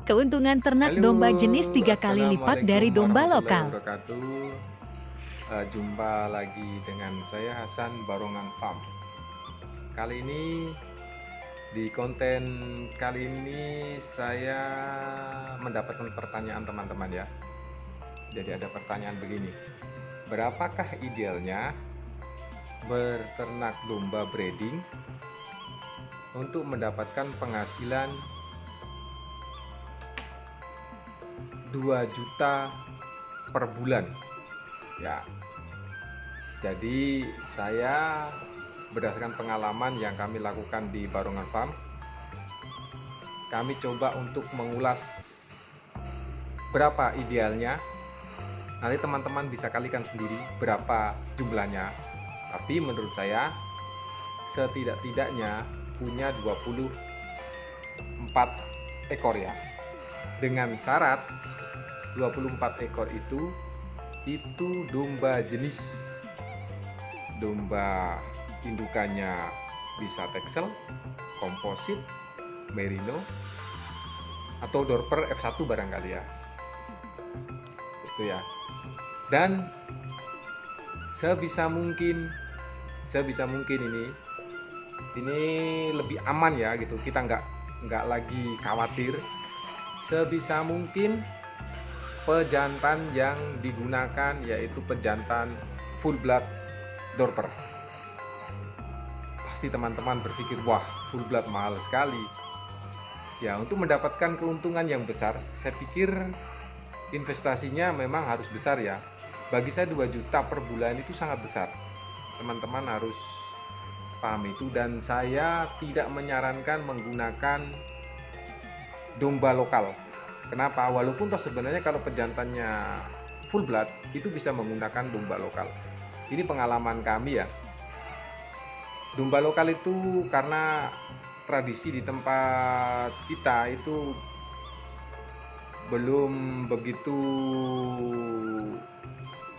Keuntungan ternak Halo, domba jenis 3 kali lipat dari Assalamualaikum domba warahmatullahi lokal. wabarakatuh. Jumpa lagi dengan saya Hasan Barongan Farm. Kali ini di konten kali ini saya mendapatkan pertanyaan teman-teman ya. Jadi ada pertanyaan begini. Berapakah idealnya berternak domba breeding untuk mendapatkan penghasilan 2 juta per bulan ya. Jadi saya berdasarkan pengalaman yang kami lakukan di Barongan Farm, kami coba untuk mengulas berapa idealnya. Nanti teman-teman bisa kalikan sendiri berapa jumlahnya. Tapi menurut saya setidak-tidaknya punya 24 ekor ya. Dengan syarat 24 ekor itu domba jenis domba indukannya bisa Texel, komposit, merino, atau Dorper F1 barangkali ya. Itu ya. Dan sebisa mungkin ini lebih aman ya gitu. Kita nggak lagi khawatir. Sebisa mungkin pejantan yang digunakan yaitu pejantan full blood Dorper. Pasti teman-teman berpikir, wah full blood mahal sekali. Ya, untuk mendapatkan keuntungan yang besar, saya pikir investasinya memang harus besar ya. Bagi saya 2 juta per bulan itu sangat besar. Teman-teman harus paham itu, dan saya tidak menyarankan menggunakan domba lokal. Kenapa? Walaupun toh sebenarnya kalau pejantannya full blood itu bisa menggunakan domba lokal. Ini pengalaman kami ya. Domba lokal itu karena tradisi di tempat kita itu belum begitu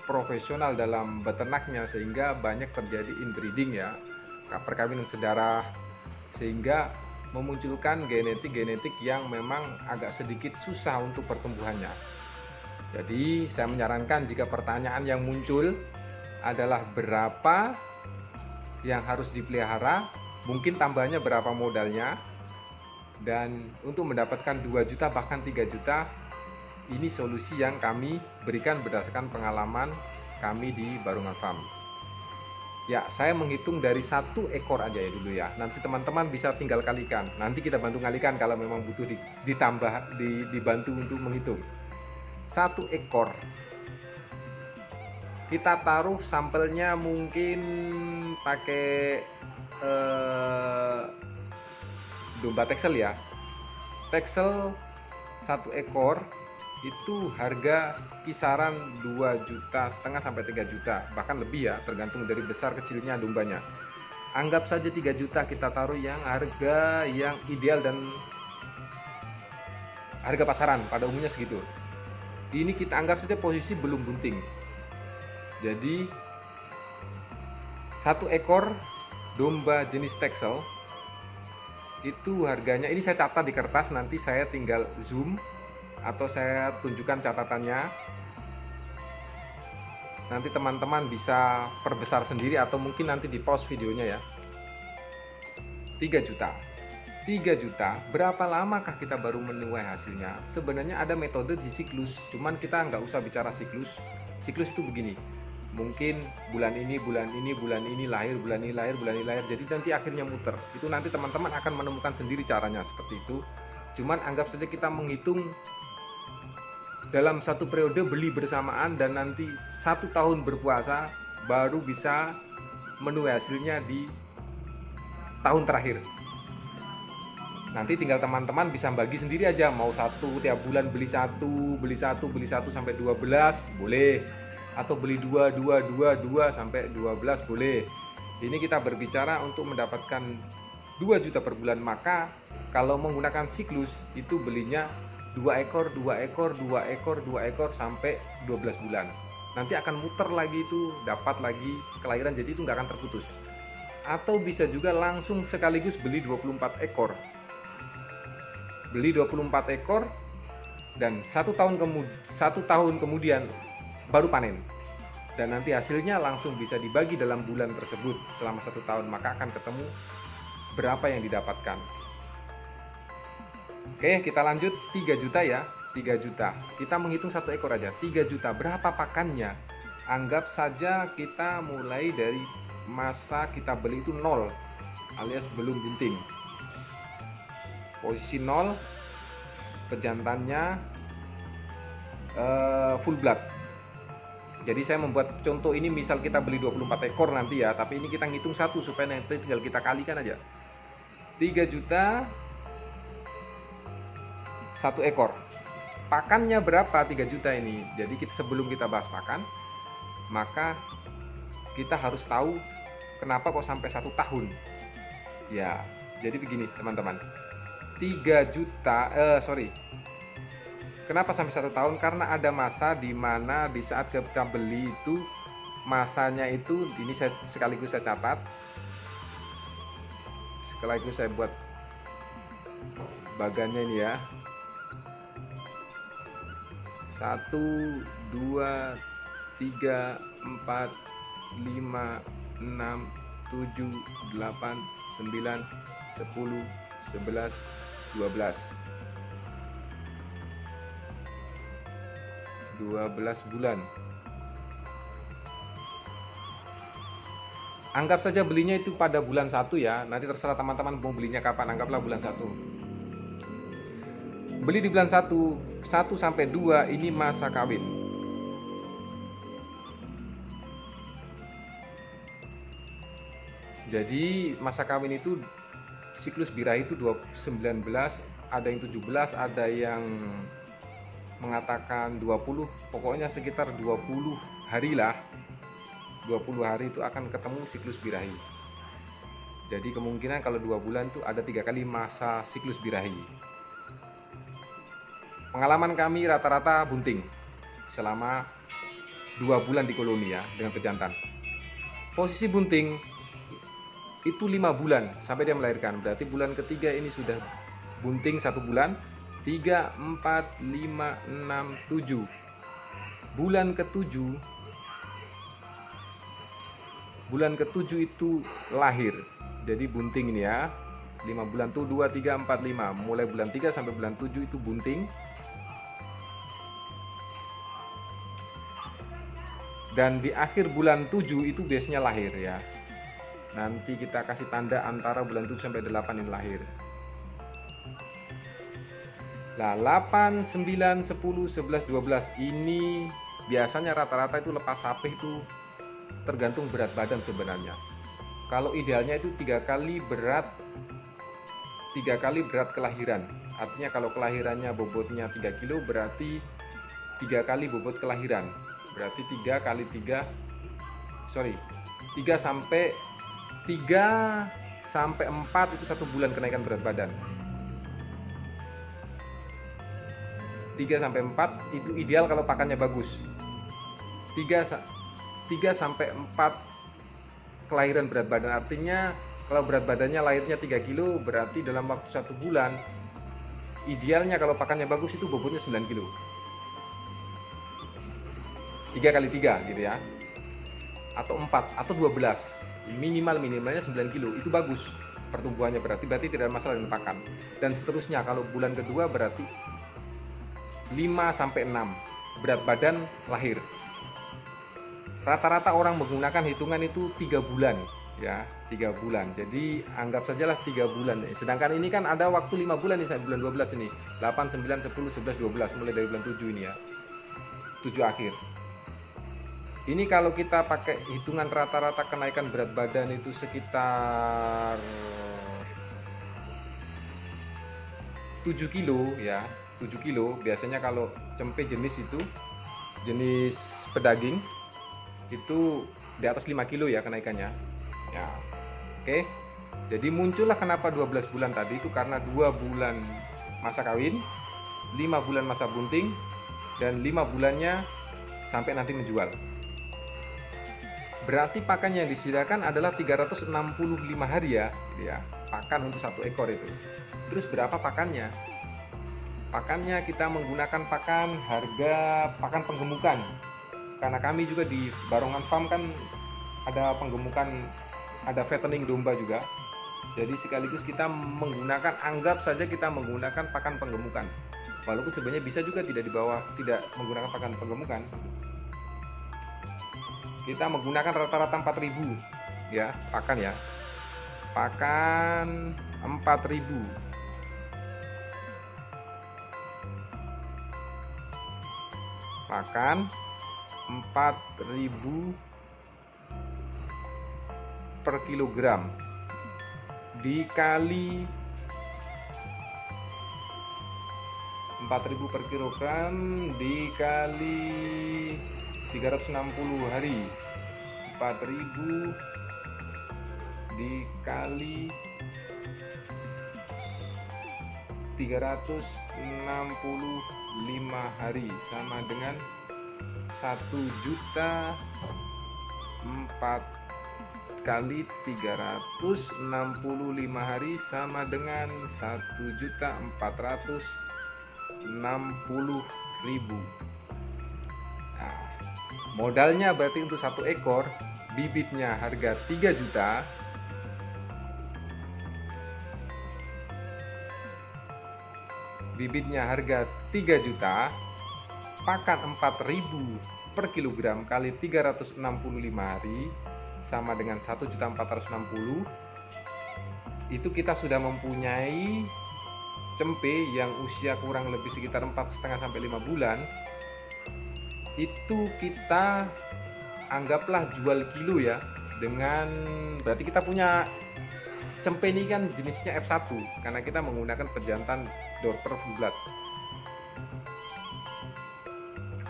profesional dalam beternaknya, sehingga banyak terjadi inbreeding ya, perkawinan sedarah, sehingga memunculkan genetik yang memang agak sedikit susah untuk pertumbuhannya. Jadi saya menyarankan jika pertanyaan yang muncul adalah berapa yang harus dipelihara, mungkin tambahannya berapa modalnya, dan untuk mendapatkan 2 juta bahkan 3 juta, ini solusi yang kami berikan berdasarkan pengalaman kami di Barongan Farm. Ya, saya menghitung dari 1 ekor aja ya dulu ya. Nanti teman-teman bisa tinggal kalikan. Nanti kita bantu ngalikan kalau memang butuh dibantu untuk menghitung. 1 ekor. Kita taruh sampelnya mungkin pakai domba Texel ya. Texel 1 ekor itu harga kisaran 2,5 juta sampai 3 juta, bahkan lebih ya, tergantung dari besar kecilnya dombanya. Anggap saja 3 juta kita taruh yang harga yang ideal dan harga pasaran pada umumnya segitu. Ini kita anggap saja posisi belum bunting. Jadi 1 ekor domba jenis Texel itu harganya, ini saya catat di kertas, nanti saya tinggal zoom atau saya tunjukkan catatannya. Nanti teman-teman bisa perbesar sendiri atau mungkin nanti di pause videonya ya. 3 juta. 3 juta, berapa lamakah kita baru menuai hasilnya? Sebenarnya ada metode di siklus, cuman kita nggak usah bicara siklus. Siklus itu begini, mungkin bulan ini lahir, bulan ini lahir, jadi nanti akhirnya muter. Itu nanti teman-teman akan menemukan sendiri caranya seperti itu. Cuman anggap saja kita menghitung dalam 1 periode beli bersamaan dan nanti 1 tahun berpuasa baru bisa menuai hasilnya di tahun terakhir. Nanti tinggal teman-teman bisa bagi sendiri aja, mau 1 tiap bulan beli 1 sampai 12 boleh, atau beli 2 sampai 12 boleh. Ini kita berbicara untuk mendapatkan 2 juta per bulan, maka kalau menggunakan siklus itu belinya 2 ekor sampai 12 bulan. Nanti akan muter lagi itu, dapat lagi kelahiran, jadi itu nggak akan terputus. Atau bisa juga langsung sekaligus beli 24 ekor. Beli 24 ekor dan satu tahun kemudian baru panen, dan nanti hasilnya langsung bisa dibagi dalam bulan tersebut selama 1 tahun, maka akan ketemu berapa yang didapatkan. Oke, kita lanjut. 3 juta ya, 3 juta. Kita menghitung 1 ekor aja. 3 juta, berapa pakannya? Anggap saja kita mulai dari masa kita beli itu 0, alias belum bunting. Posisi 0, pejantannya full blood. Jadi saya membuat contoh ini, misal kita beli 24 ekor nanti ya, tapi ini kita ngitung 1 supaya nanti tinggal kita kalikan aja. 3 juta 1 ekor. Pakannya berapa 3 juta ini? Jadi sebelum kita bahas pakan, maka kita harus tahu kenapa kok sampai 1 tahun. Ya, jadi begini teman-teman. 3 juta, kenapa sampai 1 tahun? Karena ada masa di mana di saat kita beli itu, masanya itu, ini sekaligus saya catat, sekaligus saya buat bagannya ini ya. 1, 2, 3, 4, 5, 6, 7, 8, 9, 10, 11, 12 bulan. Anggap saja belinya itu pada bulan 1 ya. Nanti terserah teman-teman mau belinya kapan, anggaplah bulan 1. Beli di bulan 1 sampai 2 ini masa kawin. Jadi masa kawin itu siklus birahi itu 19, ada yang 17, ada yang mengatakan 20, pokoknya sekitar 20 hari lah. 20 hari itu akan ketemu siklus birahi. Jadi kemungkinan kalau 2 bulan itu ada 3 kali masa siklus birahi. Pengalaman kami rata-rata bunting selama 2 bulan di koloni ya, dengan pejantan. Posisi bunting itu 5 bulan sampai dia melahirkan. Berarti bulan ketiga ini sudah bunting 1 bulan. 3, 4, 5, 6, 7. Bulan ke-7 itu lahir. Jadi bunting ini ya. 5 bulan tuh 2, 3, 4, 5. Mulai bulan 3 sampai bulan 7 itu bunting. Dan di akhir bulan 7 itu biasanya lahir ya. Nanti kita kasih tanda antara bulan 7 sampai 8 ini lahir. Nah, 8, 9, 10, 11, 12 ini biasanya rata-rata itu lepas sapeh itu tergantung berat badan sebenarnya. Kalau idealnya itu 3 kali berat kelahiran. Artinya kalau kelahirannya bobotnya 3 kilo berarti 3 kali bobot kelahiran. Berarti 3 sampai 4 itu 1 bulan kenaikan berat badan. 3 sampai 4 itu ideal kalau pakannya bagus. 3 sampai 4 kelahiran berat badan, artinya kalau berat badannya lahirnya 3 kilo berarti dalam waktu 1 bulan idealnya kalau pakannya bagus itu bobotnya 9 kilo. 3 kali 3 gitu ya, atau 4 atau 12, minimalnya 9 kilo itu bagus pertumbuhannya, berarti tidak ada masalah dengan pakan. Dan seterusnya kalau bulan kedua berarti 5 sampai 6 berat badan lahir. Rata-rata orang menggunakan hitungan itu 3 bulan ya, 3 bulan. Jadi anggap sajalah 3 bulan. Sedangkan ini kan ada waktu 5 bulan nih, saya bulan 12 ini. 8, 9, 10, 11, 12 mulai dari bulan 7 ini ya. 7 akhir. Ini kalau kita pakai hitungan rata-rata kenaikan berat badan itu sekitar 7 kilo ya. 7 kilo biasanya kalau cempe jenis pedaging itu di atas 5 kilo ya kenaikannya ya. Oke, jadi muncullah kenapa 12 bulan tadi itu karena 2 bulan masa kawin, 5 bulan masa bunting, dan 5 bulannya sampai nanti menjual. Berarti pakan yang disediakan adalah 365 hari ya pakan untuk 1 ekor itu. Terus berapa pakannya? Pakannya kita menggunakan harga pakan penggemukan, karena kami juga di Barongan Farm kan ada penggemukan, ada fattening domba juga. Jadi sekaligus kita menggunakan, anggap saja kita menggunakan pakan penggemukan, walaupun sebenarnya bisa juga tidak menggunakan pakan penggemukan. Kita menggunakan rata-rata 4.000 ya, pakan 4.000. Pakan 4.000 per kilogram dikali 4.000 per kilogram dikali 360 hari. 4.000 dikali 365 hari sama dengan 1.000.000. 4 kali 365 hari sama dengan 1.460.000. Nah, modalnya berarti untuk 1 ekor bibitnya harga 3 juta. Bibitnya harga 3 juta, pakan 4.000 per kilogram kali 365 hari sama dengan 1.460.000. Itu kita sudah mempunyai cempe yang usia kurang lebih sekitar 4,5 sampai 5 bulan. Itu kita anggaplah jual kilo ya, dengan berarti kita punya cempe ini kan jenisnya F1 karena kita menggunakan pejantan Dorper full blood.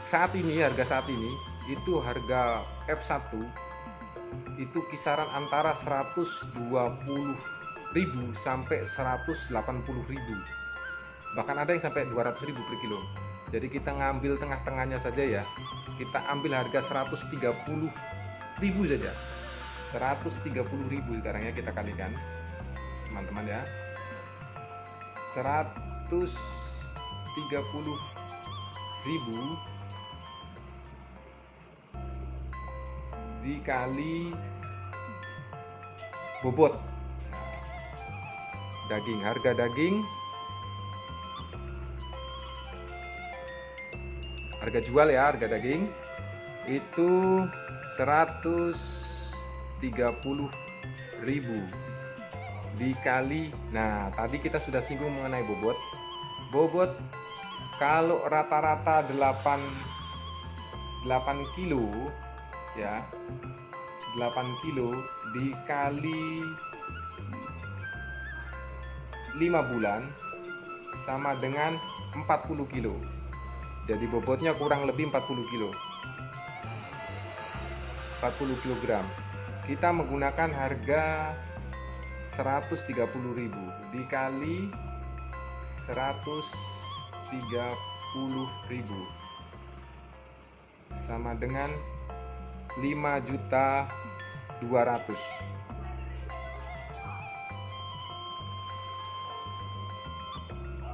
Harga saat ini itu harga F1 itu kisaran antara 120.000 sampai 180.000, bahkan ada yang sampai 200.000 per kilo. Jadi kita ngambil tengah-tengahnya saja ya, kita ambil harga 130.000 saja. 130.000 sekarang ya, kita kalikan teman-teman ya. 130.000 dikali bobot. Daging, harga daging, harga jual ya, harga daging itu 130.000 dikali. Nah, tadi kita sudah singgung mengenai bobot. Bobot kalau rata-rata 8 kilo ya, 8 kilo dikali 5 bulan sama dengan 40 kilo. Jadi bobotnya kurang lebih 40 kilo. 40 kg. Kita menggunakan harga 130.000 dikali 130.000 sama dengan 5.200.000.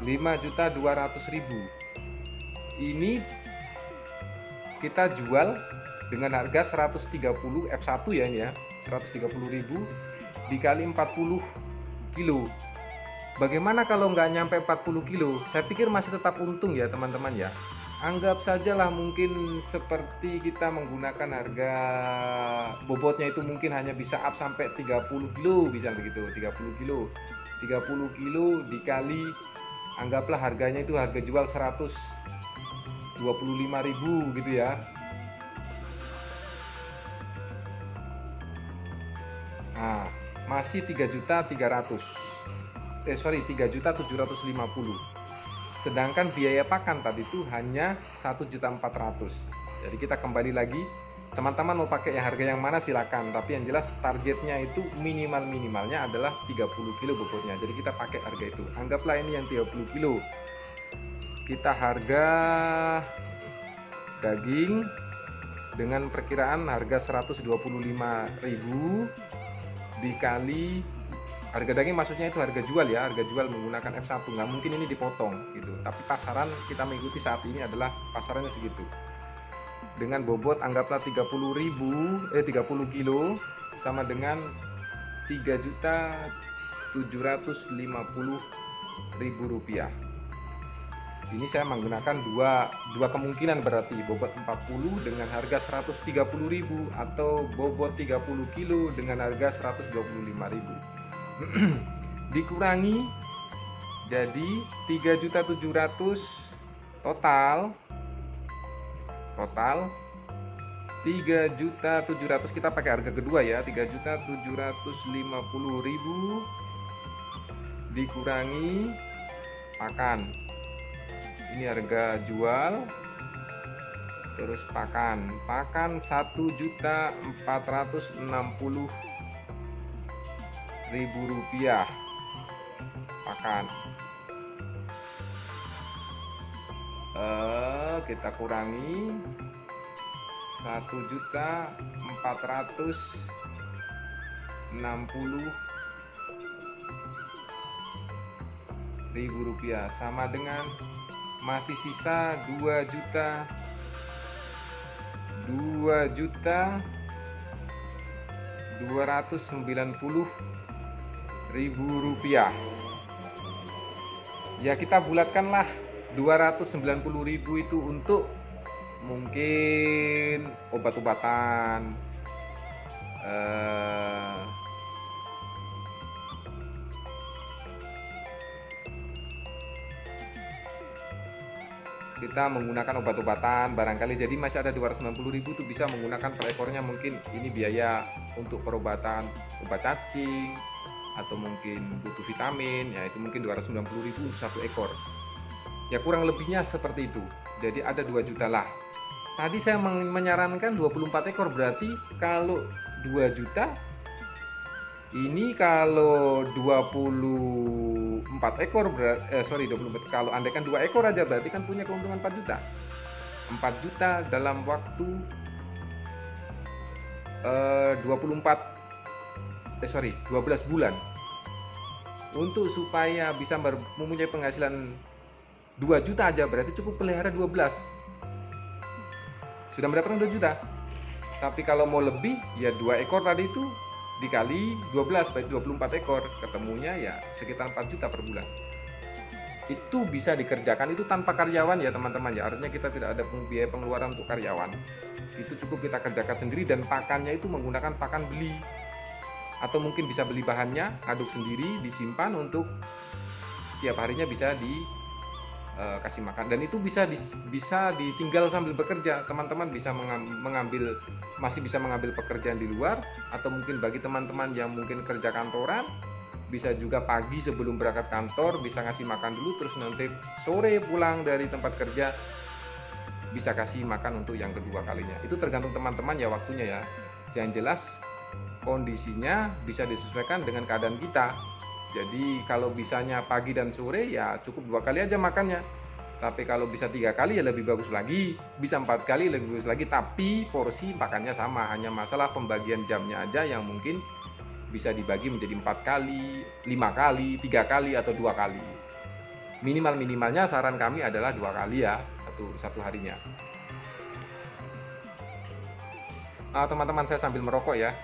5.200.000 ini kita jual dengan harga 130 F1 ya, ini ya, 130.000 dikali 40 kilo. Bagaimana kalau nggak nyampe 40 kilo? Saya pikir masih tetap untung ya teman-teman ya. Anggap sajalah mungkin seperti kita menggunakan harga bobotnya itu mungkin hanya bisa up sampai 30 kilo, bisa begitu, 30 kilo. 30 kilo dikali, anggaplah harganya itu harga jual 125.000 gitu ya. Nah, masih 3.750.000. Sedangkan biaya pakan tadi itu hanya 1.400.000. Jadi kita kembali lagi, teman-teman mau pakai yang harga yang mana silakan, tapi yang jelas targetnya itu minimalnya adalah 30 kilo bobotnya. Jadi kita pakai harga itu. Anggaplah ini yang 30 kilo. Kita harga daging dengan perkiraan harga 125.000 dikali Harga daging maksudnya itu harga jual ya, harga jual menggunakan F1, nggak mungkin ini dipotong gitu. Tapi pasaran kita mengikuti saat ini adalah pasarannya segitu. Dengan bobot anggaplah 30 kilo sama dengan 3.750.000 rupiah. Ini saya menggunakan dua kemungkinan, berarti bobot 40 dengan harga 130.000 atau bobot 30 kilo dengan harga 125.000. Dikurangi jadi 3.700.000 total 3.700.000, kita pakai harga kedua ya, 3.750.000 dikurangi pakan. Ini harga jual, terus pakan 1.460.000 rupiah pakan. Kita kurangi 1.460.000 rupiah sama dengan masih sisa 2.290.000 rupiah. Ya kita bulatkanlah 290.000 itu untuk mungkin obat-obatan, kita menggunakan obat-obatan barangkali, jadi masih ada 290.000 itu bisa menggunakan per ekornya. Mungkin ini biaya untuk perobatan obat cacing atau mungkin butuh vitamin, ya itu mungkin 290.000 untuk satu ekor. Ya kurang lebihnya seperti itu. Jadi ada 2 juta lah. Tadi saya menyarankan 24 ekor, berarti kalau 2 juta ini kalau 24 ekor berarti 24, kalau andaikan 2 ekor aja berarti kan punya keuntungan 4 juta. 4 juta dalam waktu 12 bulan. Untuk supaya bisa mempunyai penghasilan 2 juta aja berarti cukup pelihara 12. Sudah mendapatkan 2 juta. Tapi kalau mau lebih ya 2 ekor tadi itu dikali 12 berarti 24 ekor, ketemunya ya sekitar 4 juta per bulan. Itu bisa dikerjakan, itu tanpa karyawan ya teman-teman ya. Artinya kita tidak ada biaya pengeluaran untuk karyawan. Itu cukup kita kerjakan sendiri, dan pakannya itu menggunakan pakan beli. Atau mungkin bisa beli bahannya, aduk sendiri, disimpan untuk tiap harinya bisa kasih makan, dan itu bisa ditinggal sambil bekerja. Teman-teman bisa masih bisa mengambil pekerjaan di luar, atau mungkin bagi teman-teman yang mungkin kerja kantoran bisa juga pagi sebelum berangkat kantor bisa ngasih makan dulu, terus nanti sore pulang dari tempat kerja bisa kasih makan untuk yang kedua kalinya. Itu tergantung teman-teman ya waktunya ya. Yang jelas kondisinya bisa disesuaikan dengan keadaan kita. Jadi kalau bisanya pagi dan sore ya cukup 2 kali aja makannya. Tapi kalau bisa 3 kali ya lebih bagus lagi. Bisa 4 kali lebih bagus lagi. Tapi porsi makannya sama. Hanya masalah pembagian jamnya aja yang mungkin bisa dibagi menjadi 4 kali, 5 kali, 3 kali, atau 2 kali. Minimalnya saran kami adalah 2 kali ya satu harinya. Teman-teman, saya sambil merokok ya.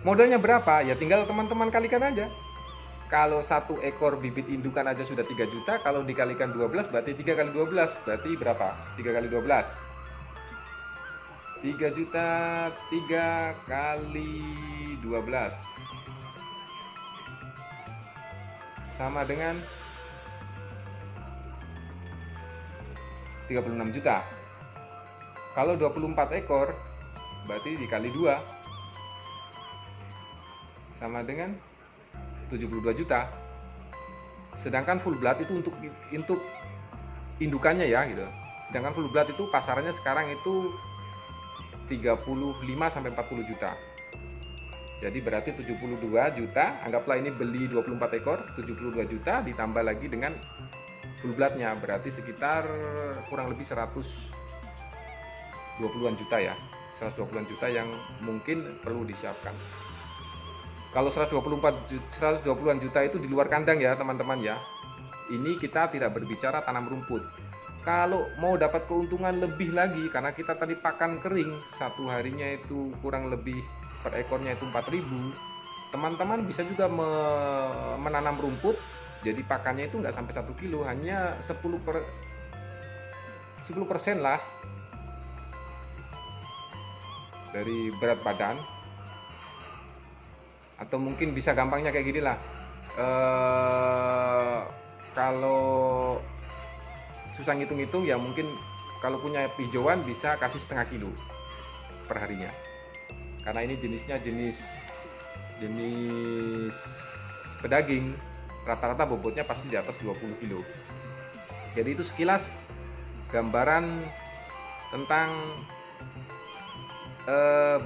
Modalnya berapa? Ya tinggal teman-teman kalikan aja. Kalau 1 ekor bibit indukan aja sudah 3 juta, kalau dikalikan 12 berarti 3 kali 12 berarti berapa? 3 kali 12. 3 juta 3 kali 12 sama dengan 36 juta. Kalau 24 ekor berarti dikali 2 sama dengan 72 juta. Sedangkan full blood itu untuk indukannya ya gitu. Sedangkan full blood itu pasarannya sekarang itu 35 sampai 40 juta. Jadi berarti 72 juta, anggaplah ini beli 24 ekor, 72 juta ditambah lagi dengan full bloodnya, berarti sekitar kurang lebih 120-an juta ya. 120 juta yang mungkin perlu disiapkan. Kalau 120-an juta itu di luar kandang ya teman-teman ya. Ini kita tidak berbicara tanam rumput. Kalau mau dapat keuntungan lebih lagi, karena kita tadi pakan kering, satu harinya itu kurang lebih per ekornya itu 4.000, teman-teman bisa juga menanam rumput. Jadi pakannya itu nggak sampai 1 kilo, hanya 10% lah dari berat badan. Atau mungkin bisa gampangnya kayak gini lah, kalau susah ngitung-ngitung ya, mungkin kalau punya hijauan bisa kasih setengah kilo per harinya, karena ini jenisnya jenis pedaging, rata-rata bobotnya pasti di atas 20 kilo. Jadi itu sekilas gambaran tentang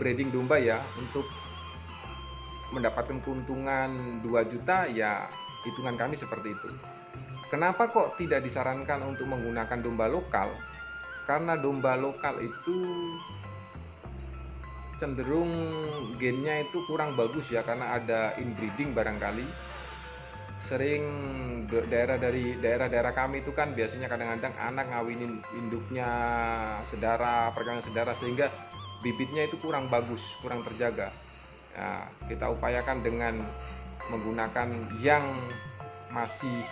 breeding domba ya. Untuk mendapatkan keuntungan 2 juta ya, hitungan kami seperti itu. Kenapa kok tidak disarankan untuk menggunakan domba lokal? Karena domba lokal itu cenderung gennya itu kurang bagus ya, karena ada inbreeding barangkali. Sering daerah kami itu kan biasanya kadang-kadang anak ngawinin induknya sedara, perkawinan sedara, sehingga bibitnya itu kurang bagus, kurang terjaga. Nah, kita upayakan dengan menggunakan yang masih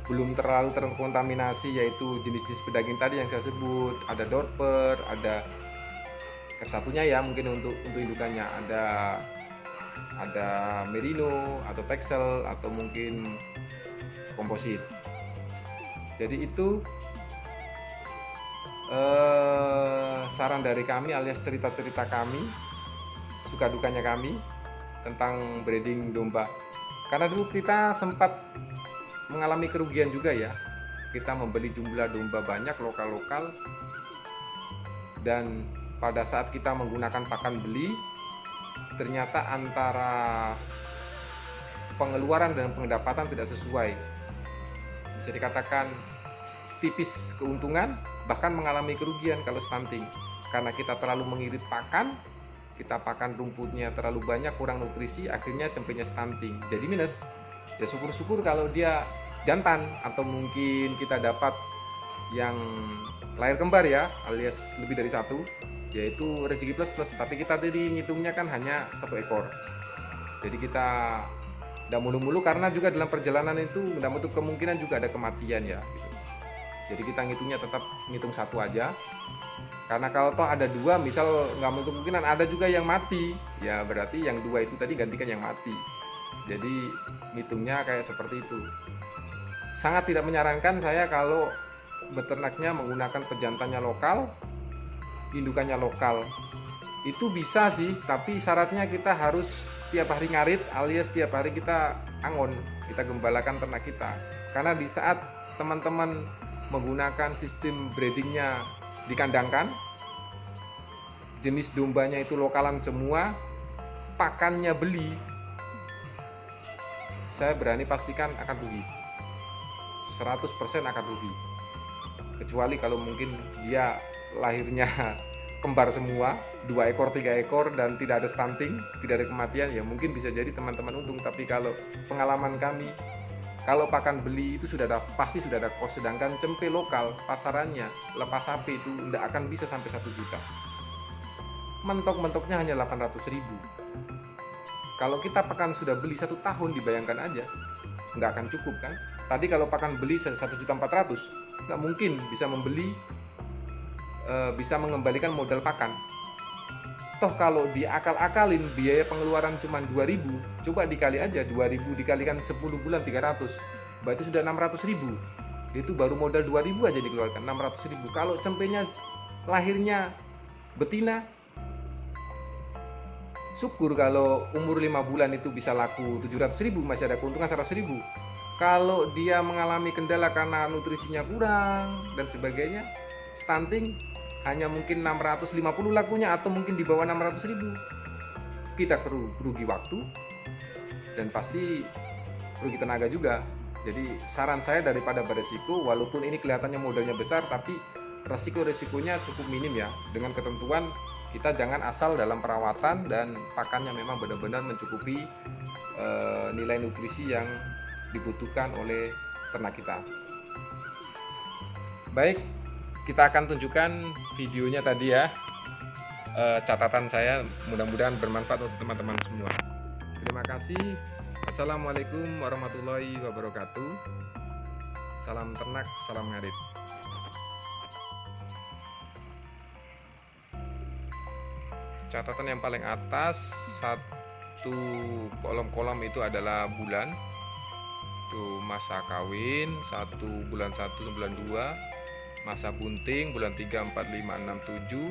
belum terlalu terkontaminasi, yaitu jenis-jenis pedaging tadi yang saya sebut. Ada Dorper, ada F1-nya ya mungkin untuk indukannya, ada Merino atau Texel atau mungkin komposit. Jadi itu saran dari kami alias cerita-cerita kami, suka dukanya kami tentang breeding domba. Karena dulu kita sempat mengalami kerugian juga ya. Kita membeli jumlah domba banyak lokal-lokal, dan pada saat kita menggunakan pakan beli, ternyata antara pengeluaran dan pendapatan tidak sesuai. Bisa dikatakan tipis keuntungan, bahkan mengalami kerugian kalau stunting. Karena kita terlalu mengirit pakan, kita pakan rumputnya terlalu banyak, kurang nutrisi, akhirnya cempenya stunting, jadi minus. Ya syukur-syukur kalau dia jantan, atau mungkin kita dapat yang lahir kembar ya, alias lebih dari satu, yaitu rezeki plus. Tapi kita tadi ngitungnya kan hanya 1 ekor. Jadi kita tidak mulu-mulu, karena juga dalam perjalanan itu tidak menutup kemungkinan juga ada kematian ya gitu. Jadi kita ngitungnya tetap ngitung 1 aja, karena kalau toh ada 2, misal nggak menutup kemungkinan ada juga yang mati, ya berarti yang 2 itu tadi gantikan yang mati. Jadi ngitungnya kayak seperti itu. Sangat tidak menyarankan saya kalau beternaknya menggunakan pejantannya lokal, indukannya lokal. Itu bisa sih, tapi syaratnya kita harus tiap hari ngarit, alias tiap hari kita angon, kita gembalakan ternak kita. Karena di saat teman-teman menggunakan sistem breedingnya dikandangkan, jenis dombanya itu lokalan semua, pakannya beli, saya berani pastikan akan rugi. 100% akan rugi. Kecuali kalau mungkin dia lahirnya kembar semua, 2 ekor, 3 ekor, dan tidak ada stunting, tidak ada kematian, ya mungkin bisa jadi teman-teman untung. Tapi kalau pengalaman kami, kalau pakan beli itu pasti sudah ada kos, sedangkan cempe lokal pasarannya lepas sapi itu tidak akan bisa sampai 1 juta. Mentok-mentoknya hanya 800.000. Kalau kita pakan sudah beli 1 tahun, dibayangkan aja, nggak akan cukup kan. Tadi kalau pakan beli 1.400.000, nggak mungkin bisa membeli, bisa mengembalikan modal pakan. Toh kalau diakal-akalin biaya pengeluaran cuma 2.000, coba dikali aja 2.000 dikalikan 10 bulan 300, berarti sudah 600.000. Itu baru modal 2.000 aja dikeluarkan, 600.000. Kalau cempenya lahirnya betina, syukur kalau umur 5 bulan itu bisa laku 700.000, masih ada keuntungan 100.000. Kalau dia mengalami kendala karena nutrisinya kurang dan sebagainya, stunting, hanya mungkin 650 lakunya, atau mungkin di bawah 600.000. Kita rugi waktu dan pasti rugi tenaga juga. Jadi saran saya, daripada beresiko, walaupun ini kelihatannya modalnya besar, tapi resiko-resikonya cukup minim ya, dengan ketentuan Kita jangan asal dalam perawatan dan pakannya memang benar-benar mencukupi nilai nutrisi yang dibutuhkan oleh ternak kita. Baik, kita akan tunjukkan videonya tadi ya. Catatan saya mudah-mudahan bermanfaat untuk teman-teman semua. Terima kasih. Assalamualaikum warahmatullahi wabarakatuh. Salam ternak, salam ngarit. Catatan yang paling atas, satu kolom-kolom itu adalah bulan, itu masa kawin, 1 bulan 1 bulan 2, masa bunting bulan 3, 4, 5, 6, 7,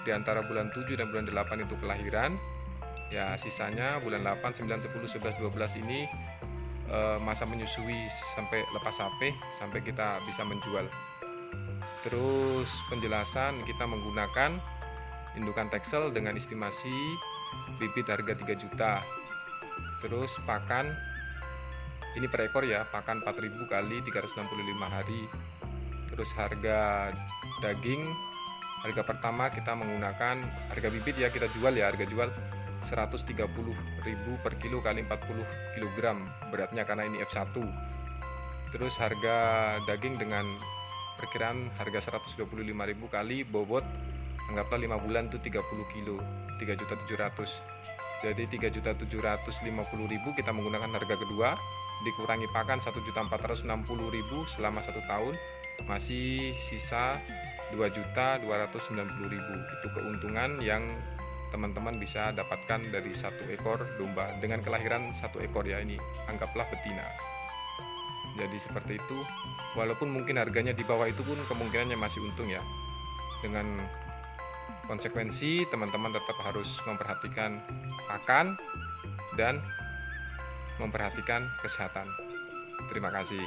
di antara bulan 7 dan bulan 8 itu kelahiran ya, sisanya bulan 8, 9, 10, 11, 12 ini masa menyusui sampai lepas sapeh sampai kita bisa menjual. Terus penjelasan, kita menggunakan indukan Texel dengan estimasi bibit harga 3 juta. Terus pakan ini per ekor ya, pakan 4.000 kali 365 hari. Terus harga daging, harga pertama kita menggunakan harga bibit ya, kita jual ya, harga jual 130.000 per kilo kali 40 kg beratnya karena ini F1. Terus harga daging dengan perkiraan harga 125.000 kali bobot, anggaplah 5 bulan itu 30 kilo, 3.700.000. Jadi 3.750.000 kita menggunakan harga kedua, dikurangi pakan 1.460.000 selama 1 tahun, masih sisa 2.290.000. Itu keuntungan yang teman-teman bisa dapatkan dari 1 ekor domba dengan kelahiran 1 ekor ya, ini anggaplah betina. Jadi seperti itu, walaupun mungkin harganya di bawah itu pun kemungkinannya masih untung ya. Dengan konsekuensi teman-teman tetap harus memperhatikan pakan dan memperhatikan kesehatan. Terima kasih.